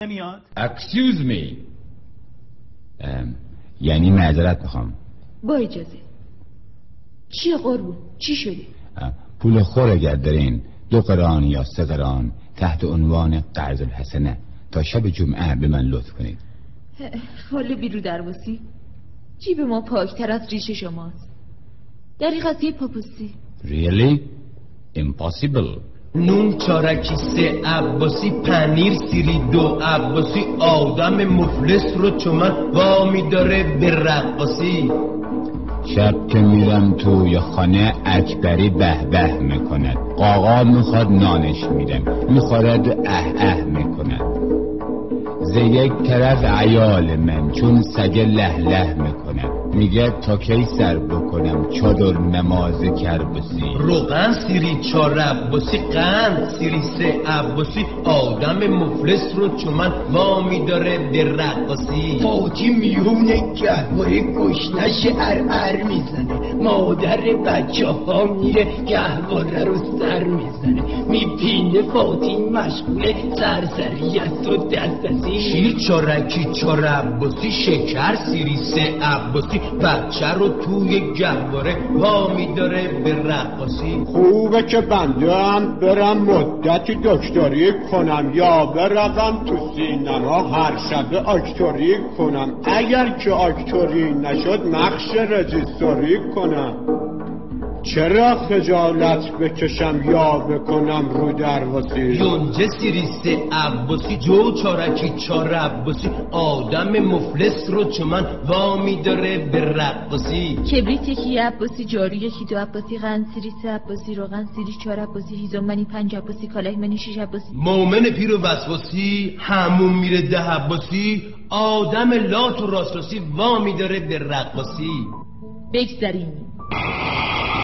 نمیاد. Excuse me. یعنی معذرت میخوام. با اجازه. چیه قربون؟ چی شده؟ پول خور اگر دارین 2 قران یا 3 قران تحت عنوان قرض الحسنه تا شب جمعه به من لطف کنید. خاله بیرو درواسی، جیب ما پاکتر از ریش شماست. دریغ از یه پاپوسی. Really? Impossible. نون چارکی 3 عباسی، پنیر سیری 2 عباسی، آدم مفلس رو چمن وامی داره به رقاصی. شب که میرم توی خانه اکبری به به میکند، قاقا میخواد نانش میدم میخورد اه میکند. ز یک طرف عیال من چون سگ له له میکند، میگه تا کی سر بکنم چادر نماز کربسی. روغن سیری 4 عباسی، قند سیری 3 عباسی، آدم مفلس رو چمن وامی داره به رقاصی. فاتی میونه گهواره گشنش ار میزنه، مادر بچه ها میره گهواره رو سر میزنه، میپینه فاتی مشغوله سرسری است و دستسی. شیر چارکی 4 عباسی، شکر سیری 3 عباسی، بچه رو توی گهواره وامی داره به رقاصی. خوبه که بنده هم برم مدتی دکتری کنم یا بروم تو سینما هر شب اکتوری کنم، اگر که اکتوری نشد نقش رجیستوری کنم. چرا خجالت بکشم یا بکنم رو درواسی. یونجه سیری 3 عباسی، جو چارکی 4 عباسی، آدم مفلس رو چمن وامی داره به رقاصی. کبریت 1 عباسی، جارو 1 2 عباسی، قند سیری 3 عباسی، روغن سیری 4 عباسی، هیزم منی 5 عباسی، کالای منی 6 عباسی. مومن پیر و وسواسی، همون میره 10 عباسی، آدم لات و راسراسی وامی داره به رقاصی. بگذاریم